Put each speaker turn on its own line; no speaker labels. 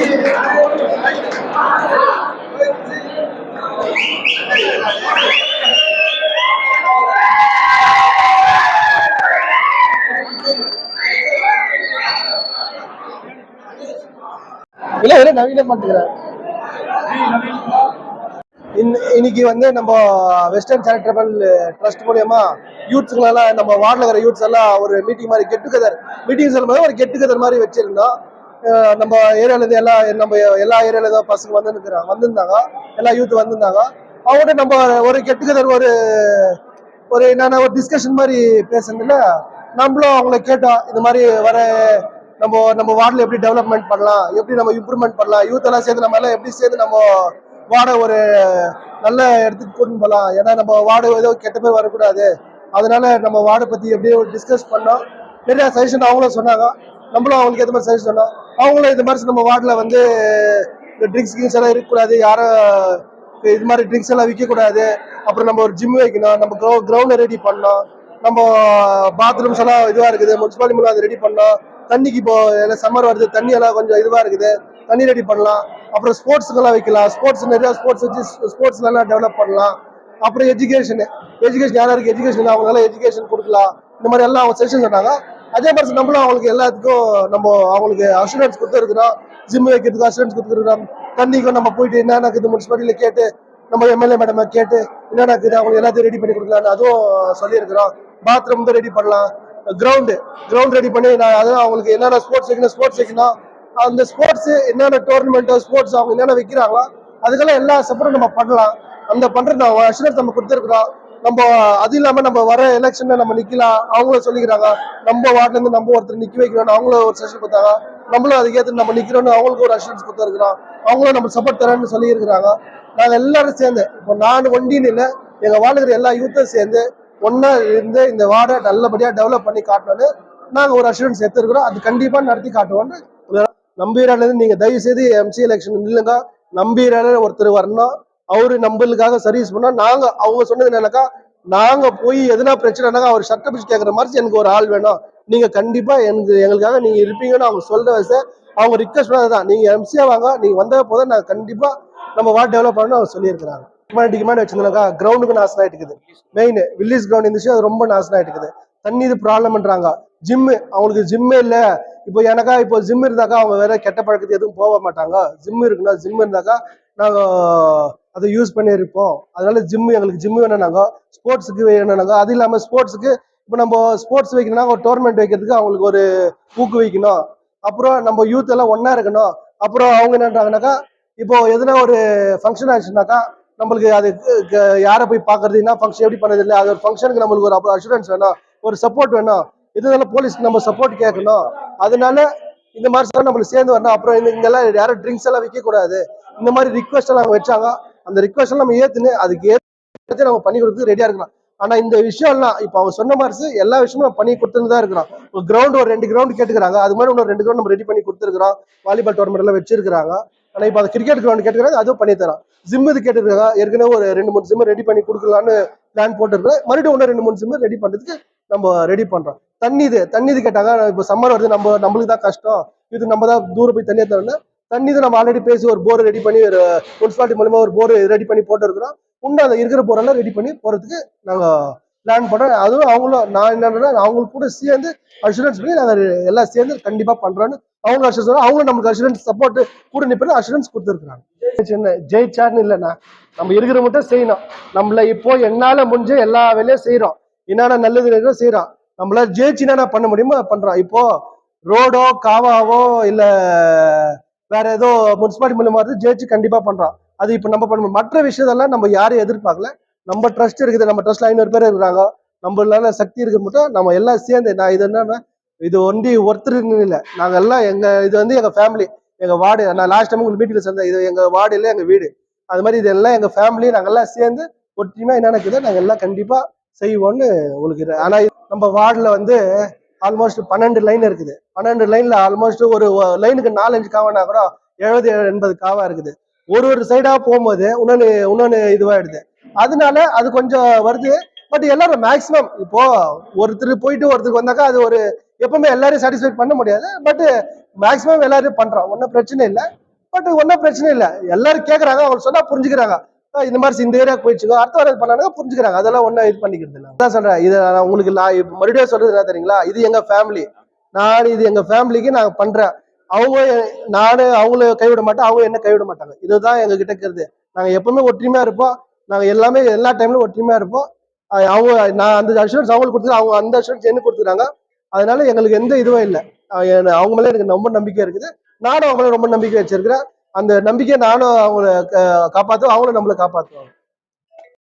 இல்ல நவீன பண்ணுறேன். இன்னைக்கு வந்து நம்ம வெஸ்டர்ன் சேரிட்டபிள் ட்ரஸ்ட் மூலியமா யூத்ஸ்களெல்லாம் நம்ம வார்டில் இருக்கிற யூத்ஸ் எல்லாம் ஒரு மீட்டிங் மாதிரி கெட்டுகெதர் மீட்டிங் சொல்லும்போது ஒரு கெட்டுகெதர் மாதிரி வச்சிருந்தோம். நம்ம ஏரியாலேருந்து நம்ம எல்லா ஏரியால பசங்க வந்திருந்தாங்க, எல்லா யூத் வந்திருந்தாங்க. அவங்ககிட்ட நம்ம ஒரு கெட்டுகெதர் ஒரு என்னன்னா ஒரு டிஸ்கஷன் மாதிரி பேசுறதுல நம்மளும் அவங்கள கேட்டோம். இந்த மாதிரி வர நம்ம வார்டில் எப்படி டெவலப்மெண்ட் பண்ணலாம், எப்படி நம்ம இம்ப்ரூவ்மெண்ட் பண்ணலாம், யூத் எல்லாம் சேர்ந்து நம்ம எல்லாம் எப்படி சேர்ந்து நம்ம வார்டை ஒரு நல்ல இடத்துக்கு கூட்டு போகலாம். ஏன்னா நம்ம வார்டு ஏதோ கெட்ட பேர் வரக்கூடாது. அதனால நம்ம வார்டை பத்தி எப்படியோ டிஸ்கஸ் பண்ணோம். நிறைய சஜஷன் அவங்களும் சொன்னாங்க, நம்மளும் அவங்களுக்கு ஏற்ற மாதிரி சஜஷன் சொன்னோம். அவங்களும் இது மாதிரி நம்ம வார்டில் வந்து ட்ரிங்க்ஸ் கிங்ஸ் எல்லாம் இருக்கக்கூடாது, யாரும் இது மாதிரி ட்ரிங்க்ஸ் எல்லாம் விற்கக்கூடாது. அப்புறம் நம்ம ஒரு ஜிம் வைக்கணும், நம்ம கிரவுண்டை ரெடி பண்ணோம், நம்ம பாத்ரூம்ஸ் எல்லாம் இதுவா இருக்குது, முனிசிபாலிட்டி மூலம் அதை ரெடி பண்ணோம். தண்ணிக்கு இப்போ சம்மர் வருது, தண்ணி எல்லாம் கொஞ்சம் இதுவா இருக்குது, தண்ணி ரெடி பண்ணலாம். அப்புறம் ஸ்போர்ட்ஸுக்கெல்லாம் வைக்கலாம், ஸ்போர்ட்ஸ் நிறைய ஸ்போர்ட்ஸ் வச்சு ஸ்போர்ட்ஸ்லாம் டெவலப் பண்ணலாம். அப்புறம் எஜுகேஷன் யாராருக்கு எஜுகேஷன் இல்லை அவங்களால எஜுகேஷன் கொடுக்கலாம். இந்த மாதிரி எல்லாம் அவங்க செஷன் சொன்னாங்க. அதே மாதிரி நம்மளும் அவங்களுக்கு எல்லாத்துக்கும் நம்ம அவங்களுக்கு அஷூரன்ஸ் கொடுத்துருக்குறோம். ஜிம் வைக்கிறதுக்கு அஷூரன்ஸ் கொடுத்துருக்குறோம். தண்ணிக்கும் நம்ம போயிட்டு என்னென்ன இருக்குது முனிசிபாலிட்டியில கேட்டு நம்ம எம்எல்ஏ மேடம் கேட்டு என்னென்ன இருக்குது அவங்களுக்கு எல்லாத்தையும் ரெடி பண்ணி கொடுக்கலான்னு அதுவும் சொல்லியிருக்கிறோம். பாத்ரூம் தான் ரெடி பண்ணலாம், கிரவுண்ட் ரெடி பண்ணி அதான் அவங்களுக்கு என்னென்ன ஸ்போர்ட்ஸ் வைக்கணும், அந்த ஸ்போர்ட்ஸ் என்னென்ன டோர்னமெண்ட் ஸ்போர்ட்ஸ் அவங்க என்னென்ன வைக்கிறாங்களோ அதுக்கெல்லாம் எல்லா சப்போர்ட்டும் நம்ம பண்ணலாம். அந்த பண்றது அஷூரன்ஸ் நம்ம கொடுத்துருக்குறோம். நம்ம அது இல்லாம நம்ம வர எலெக்ஷன்ல நம்ம நிக்கலாம், அவங்களும் சொல்லிக்கிறாங்க. நம்ம வார்டுல இருந்து நம்ம ஒருத்தர் நிக்க வைக்கணும்னு அவங்களும் ஒரு செஷன் கொடுத்தாங்க. நம்மளும் அதுக்கேற்று நம்ம நிக்கிறோம்னு அவங்களுக்கு ஒரு அஷூரன்ஸ் கொடுத்துருக்குறோம். அவங்களும் நம்ம சப்போர்ட் தரேன்னு சொல்லி இருக்கிறாங்க. நாங்க எல்லாரும் சேர்ந்து இப்போ நான் ஒண்டின்னு இல்லை, எங்க வார்டுகிற எல்லா யூத்தும் சேர்ந்து ஒன்னா இருந்து இந்த வார்டை நல்லபடியா டெவலப் பண்ணி காட்டணும்னு நாங்க ஒரு அஷூரன்ஸ் எடுத்துருக்கிறோம். அது கண்டிப்பா நடத்தி காட்டுவோம்னு. நம்பீரால இருந்து நீங்க தயவு செய்து எம்சி எலெக்ஷன் இல்லைங்க, நம்பீரால ஒருத்தர் வரணும், அவரு நம்மளுக்காக சர்வீஸ் பண்ணா. அவங்க சொன்னது என்னக்கா, நாங்க போய் எதுனா பிரச்சனைனாக்கா அவர் சட்ட பிடிச்சி கேட்கற மாதிரி எனக்கு ஒரு ஆள் வேணும், நீங்க கண்டிப்பா எங்களுக்காக நீங்க இருப்பீங்கன்னு அவங்க சொல்ற வயசு அவங்க ரிக்வெஸ்ட் பண்ணதான். நீங்க எம்சியா வாங்க, நீங்க வந்த போதும் நாங்க கண்டிப்பா நம்ம வார்டு டெவலப் பண்ணணும் அவங்க சொல்லியிருக்கிறாங்க. டிமாண்ட் வச்சிருந்தாக்கா கிரவுண்டுக்கு நாசம் ஆயிட்டு இருக்குது. மெயின் வில்லேஜ் கிரவுண்ட் இருந்துச்சு, அது ரொம்ப நாசம் ஆயிட்டு இருக்குது. தண்ணி இது ப்ராப்ளம்ன்றாங்க. ஜிம்மு அவங்களுக்கு ஜிம்மே இல்லை. இப்போ எனக்கா இப்போ ஜிம் இருந்தாக்கா அவங்க வேற கெட்ட பழக்கத்துக்கு எதுவும் போக மாட்டாங்க. ஜிம் இருக்குன்னா ஜிம் இருந்தாக்கா நாங்கள் அதை யூஸ் பண்ணி இருப்போம். அதனால எங்களுக்கு ஜிம்மு வேணும்னாங்க, ஸ்போர்ட்ஸுக்கு வேணும்னாங்க. அது இல்லாமல் ஸ்போர்ட்ஸுக்கு இப்போ நம்ம ஸ்போர்ட்ஸ் வைக்கணும்னா ஒரு டோர்னமெண்ட் வைக்கிறதுக்கு அவங்களுக்கு ஒரு ஊக்குவிக்கணும். அப்புறம் நம்ம யூத் எல்லாம் ஒன்னா இருக்கணும். அப்புறம் அவங்க என்னன்றாங்கனாக்கா, இப்போ எதுனா ஒரு ஃபங்க்ஷன் ஆச்சுனாக்கா நம்மளுக்கு அது யாரை போய் பார்க்கறதுன்னா ஃபங்க்ஷன் எப்படி பண்ணது இல்லை, அது ஒரு ஃபங்க்ஷனுக்கு நம்மளுக்கு ஒரு அஷூரன்ஸ் வேணும், ஒரு சப்போர்ட் வேணும். இதனால போலீஸ்க்கு நம்ம சப்போர்ட் கேட்கணும். அதனால இந்த மாதிரி நம்மளுக்கு சேர்ந்து வரணும். அப்புறம் இங்கெல்லாம் யாரும் ட்ரிங்க்ஸ் எல்லாம் விற்கக்கூடாது, இந்த மாதிரி ரிக்வெஸ்ட் எல்லாம் வச்சாங்க. அந்த ரிக்வெஸ்ட் எல்லாம் நம்ம ஏத்துன்னு அதுக்கு ஏற்ற நம்ம பண்ணி கொடுத்து ரெடியா இருக்கலாம். ஆனா இந்த விஷயம் எல்லாம் இப்ப அவங்க சொன்ன மாதிரி எல்லா விஷயமும் நம்ம பண்ணி கொடுத்துட்டு தான் இருக்கிறோம். கிரவுண்ட் ஒரு 2 கிரவுண்ட் கேட்டுக்கிறாங்க, அது மாதிரி இன்னொரு 2 கிரவுண்ட் நம்ம ரெடி பண்ணி கொடுத்துருக்கிறோம். வாலிபால் டோர்னமெண்ட் எல்லாம் வச்சிருக்காங்க. ஆனா இப்ப அந்த கிரிக்கெட் கிரவுண்ட் கேட்டுக்கிறாங்க, அதுவும் பண்ணி தரோம். ஜிம் இது கேட்டுருக்காங்க, ஏற்கனவே ஒரு 2-3 ஜிம் ரெடி பண்ணி கொடுக்கலான்னு பிளான் போட்டுருக்கோம். மறுபடியும் இன்னும் 2-3 ஜிம் ரெடி பண்றதுக்கு நம்ம ரெடி பண்றோம். தண்ணி இது கேட்டாங்க. இப்போ சம்மர் வருது, நம்மளுக்கு தான் கஷ்டம், இது நம்ம தான் தூரம் போய் தண்ணியை தரணும். தண்ணி நம்ம ஆல்ரெடி பேசி ஒரு போர் ரெடி பண்ணி ஒரு முனிசிபாலிட்டி மூலமா ஒரு போர் ரெடி பண்ணி போட்டு இருக்கிறோம். இன்னும் அந்த இருக்கிற போரெல்லாம் ரெடி பண்ணி போறதுக்கு நாங்க பிளான் பண்றோம். அதுவும் அவங்களும் நான் என்னன்னா அவங்களுக்கு கூட சேர்ந்து அஷூரன்ஸ் பண்ணி நாங்க எல்லாம் சேர்ந்து கண்டிப்பா பண்றோம்னு அவங்க அஷூரன்ஸ், அவங்களும் நமக்கு அஷூரன்ஸ் சப்போர்ட் கூட நிற்பது அஷூரன்ஸ் கொடுத்துருக்காங்க. சின்ன ஜெயிச்சார்னு இல்லைன்னா நம்ம இருக்கிற மட்டும் செய்யணும். நம்மள இப்போ என்னால முடிஞ்ச எல்லா வேலையும் செய்யறோம், என்னென்ன நல்லது செய்யறோம். நம்மளால ஜெயிச்சு என்ன பண்ண முடியுமோ பண்றோம். இப்போ ரோடோ காவாவோ இல்ல வேற ஏதோ முனிசிபாலிட்டி மூலமா ஜெயிச்சு கண்டிப்பா பண்றோம். அது இப்ப நம்ம பண்ண மற்ற விஷயத்தெல்லாம் நம்ம யாரும் எதிர்பார்க்கல. நம்ம ட்ரஸ்ட் இருக்குது, நம்ம ட்ரஸ்ட்ல 500 பேர் இருக்கிறாங்க. நம்மளால சக்தி இருக்க மட்டும் நம்ம எல்லாம் சேர்ந்து, நான் இது என்னன்னா இது ஒண்டி ஒருத்தர் இல்லை, நாங்க எல்லாம் இது வந்து எங்க ஃபேமிலி, எங்க வார்டு. நான் லாஸ்ட் டைம் உங்களுக்கு மீட்டிங்ல சேர்ந்தேன், இது எங்க வார்டு இல்லை எங்க வீடு. அது மாதிரி இது எல்லாம் எங்க ஃபேமிலி, நாங்க எல்லாம் சேர்ந்து ஒற்றுமையா என்ன இருக்குது நாங்க எல்லாம் கண்டிப்பா செய்வோம்னு உங்களுக்கு. ஆனா நம்ம வார்டுல வந்து ஆல்மோஸ்ட் 12 லைன் இருக்குது. 12 லைன்ல ஆல்மோஸ்ட் ஒரு லைனுக்கு 4-5 காவானா கூட 70-80 காவா இருக்குது. ஒரு சைடா போகும்போது இன்னொன்னு இதுவாயிடுது. அதனால அது கொஞ்சம் வருது. பட் எல்லாரும் மேக்சிமம் இப்போ ஒருத்தர் போயிட்டு ஒருத்தருக்கு வந்தாக்கா அது ஒரு எப்பவுமே எல்லாரையும் சாட்டிஸ்ஃபை பண்ண முடியாது. பட் மேக்சிமம் எல்லாரும் பண்றோம், ஒன்றும் பிரச்சனை இல்லை. பட் ஒன்றும் பிரச்சனை இல்லை, எல்லாரும் கேட்கறாங்க, அவங்க சொன்னா புரிஞ்சுக்கிறாங்க. இந்த மாதிரி இந்த ஏரியாவுக்கு போயிடுச்சுக்கோ, அடுத்த வாரம் பண்ணாங்க புரிஞ்சுக்கிறாங்க. அதெல்லாம் ஒன்றும் இது பண்ணிக்கிறது இல்லை. அதான் சொல்றேன், இதை நான் உங்களுக்கு மறுபடியும் சொல்றது என்ன தெரியுங்களா, இது எங்க ஃபேமிலி, இது எங்க ஃபேமிலிக்கு நான் பண்றேன். அவங்க அவங்கள கைவிட மாட்டேன், அவங்க என்ன கைவிட மாட்டாங்க. இதுதான் எங்க கிட்ட இருக்கிறது. நாங்க எப்பவுமே ஒற்றுமையா இருப்போம். நாங்க எல்லாமே எல்லா டைம்லயும் ஒற்றுமையா இருப்போம். அவங்க நான் அந்த அஷூரன்ஸ் அவங்களுக்கு கொடுத்து, அவங்க அந்த அஷூரன்ஸ் எனக்கு கொடுத்துறாங்க. அதனால எங்களுக்கு எந்த இதுவும் இல்லை. அவங்க மேல எனக்கு ரொம்ப நம்பிக்கை இருக்குது. நானும் அவங்க மேல ரொம்ப நம்பிக்கை வச்சிருக்கிறேன். அந்த நம்பிக்கையை நானும் அவங்கள காப்பாற்றுவேன், அவங்களும் நம்மளை காப்பாற்றுவாங்க.